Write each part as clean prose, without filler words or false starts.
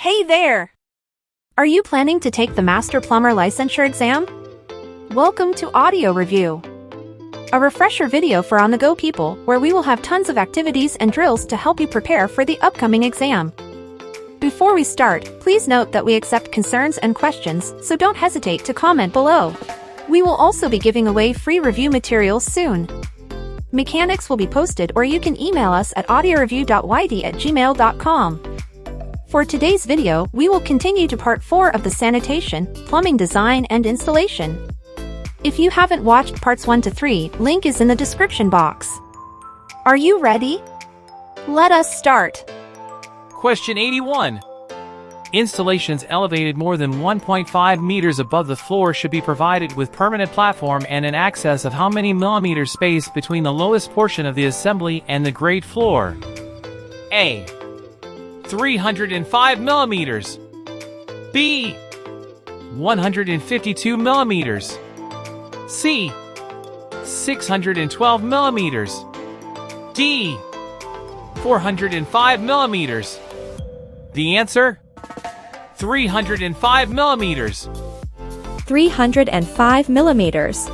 Hey there! Are you planning to take the Master Plumber Licensure exam? Welcome to Audio Review, a refresher video for on-the-go people where we will have tons of activities and drills to help you prepare for the upcoming exam. Before we start, please note that we accept concerns and questions, so don't hesitate to comment below. We will also be giving away free review materials soon. Mechanics will be posted, or you can email us at audioreview.yd@gmail.com. For today's video, we will continue to part 4 of the sanitation, plumbing design and installation. If you haven't watched parts 1 to 3, link is in the description box. Are you ready? Let us start. Question 81. Installations elevated more than 1.5 meters above the floor should be provided with permanent platform and an access of how many millimeters space between the lowest portion of the assembly and the grade floor? A. 305 millimeters. B. 152 millimeters. C. 612 millimeters. D. 405 millimeters. The answer? 305 millimeters. 305 millimeters.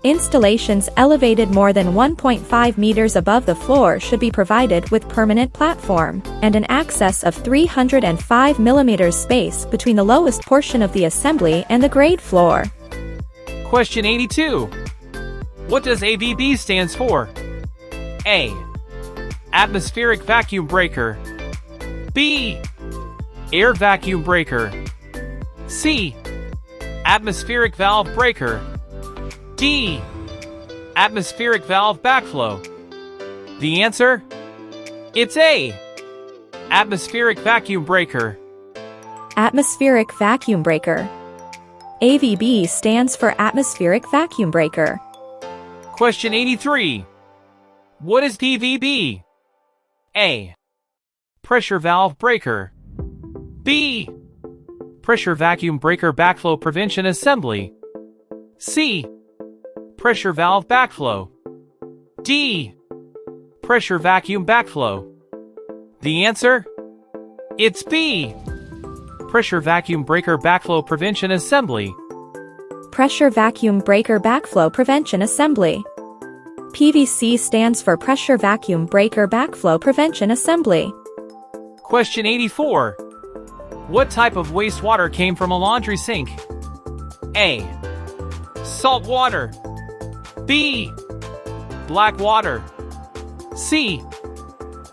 Installations elevated more than 1.5 meters above the floor should be provided with permanent platform and an access of 305 millimeters space between the lowest portion of the assembly and the grade floor. Question 82. What does AVB stands for? A. Atmospheric vacuum breaker. B. Air vacuum breaker. C. Atmospheric valve breaker. D. Atmospheric valve backflow. The answer? It's A. Atmospheric vacuum breaker. Atmospheric vacuum breaker. AVB stands for atmospheric vacuum breaker. Question 83. What is PVB? A. Pressure valve breaker. B. Pressure vacuum breaker backflow prevention assembly. C. Pressure valve backflow. D. Pressure vacuum backflow. The answer? It's B. Pressure vacuum breaker backflow prevention assembly. Pressure vacuum breaker backflow prevention assembly. PVC stands for pressure vacuum breaker backflow prevention assembly. Question 84. What type of wastewater came from a laundry sink? A. Salt water. B. Black water. C.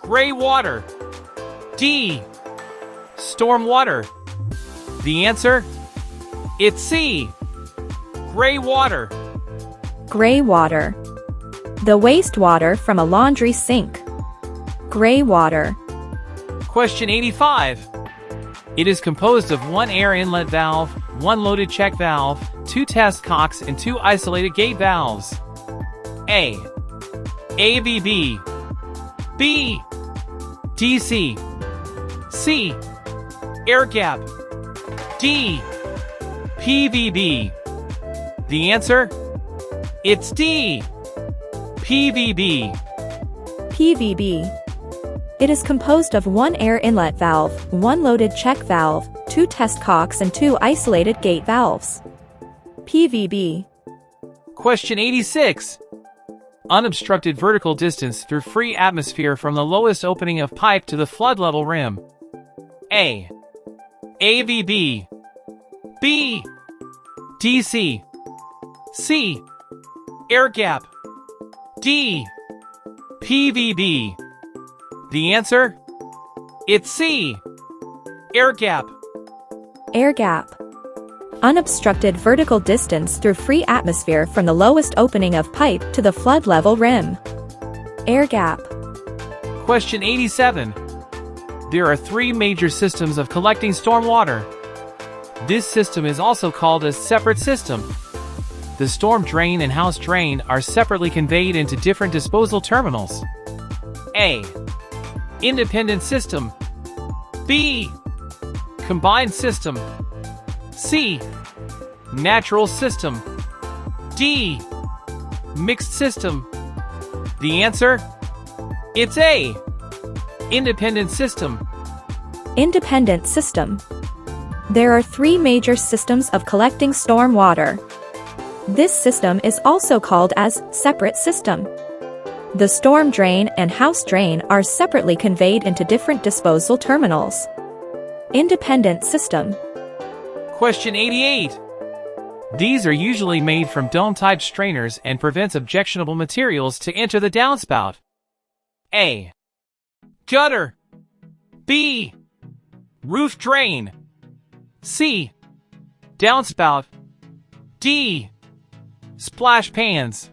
Gray water. D. Storm water. The answer? It's C. Gray water. Gray water. The wastewater from a laundry sink. Gray water. Question 85. It is composed of 1 air inlet valve, 1 loaded check valve, 2 test cocks, and 2 isolated gate valves. A. AVB. B. DC. C. Air gap. D. PVB. The answer? It's D. PVB. PVB. It is composed of 1 air inlet valve, 1 loaded check valve, 2 test cocks, and 2 isolated gate valves. PVB. Question 86. Unobstructed vertical distance through free atmosphere from the lowest opening of pipe to the flood level rim. A. AVB. B. DC. C. Air gap. D. PVB. The answer? It's C. Air gap. Air gap. Unobstructed vertical distance through free atmosphere from the lowest opening of pipe to the flood level rim. Air gap. Question 87. There are 3 major systems of collecting stormwater. This system is also called a separate system. The storm drain and house drain are separately conveyed into different disposal terminals. A. Independent system. B. Combined system. C. Natural system. D. Mixed system. The answer? It's A. Independent system. Independent system. There are three major systems of collecting storm water. This system is also called as separate system. The storm drain and house drain are separately conveyed into different disposal terminals. Independent system. Question 88. These are usually made from dome-type strainers and prevents objectionable materials to enter the downspout. A. Gutter. B. Roof drain. C. Downspout. D. Splash pans.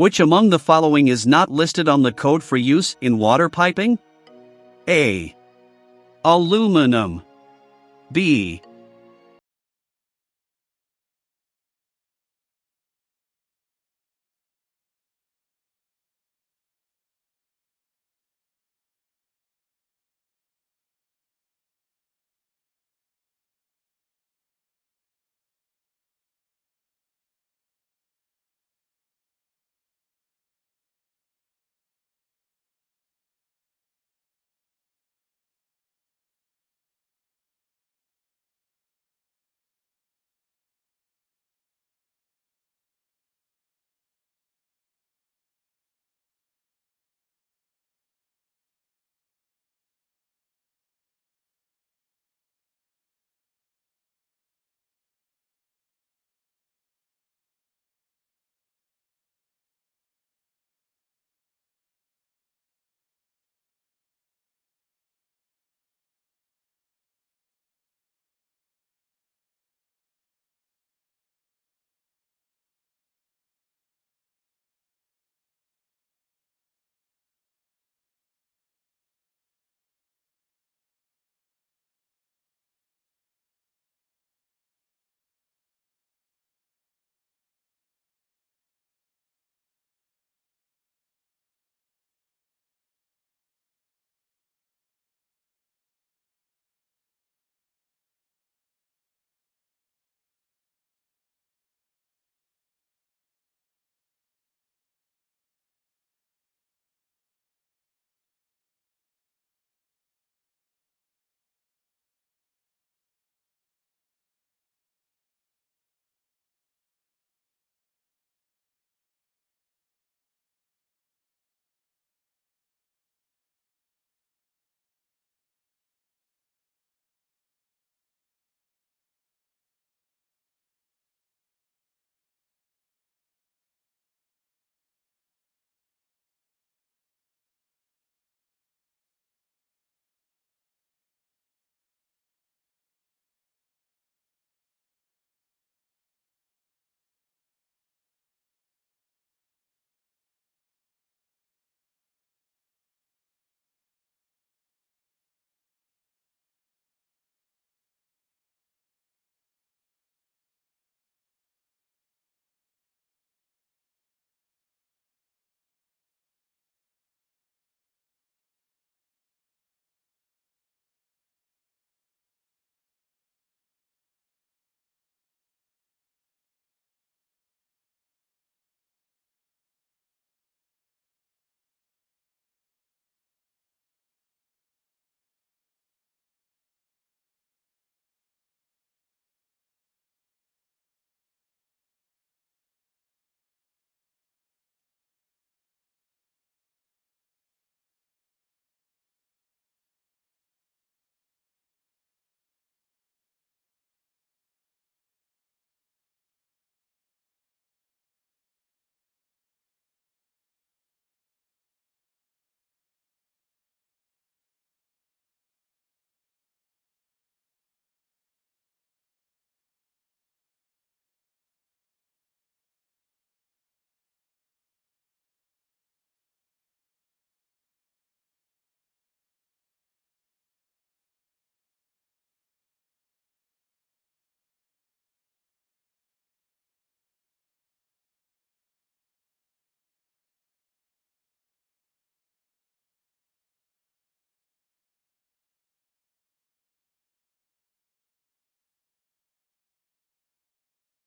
Which among the following is not listed on the code for use in water piping? A. Aluminum. B.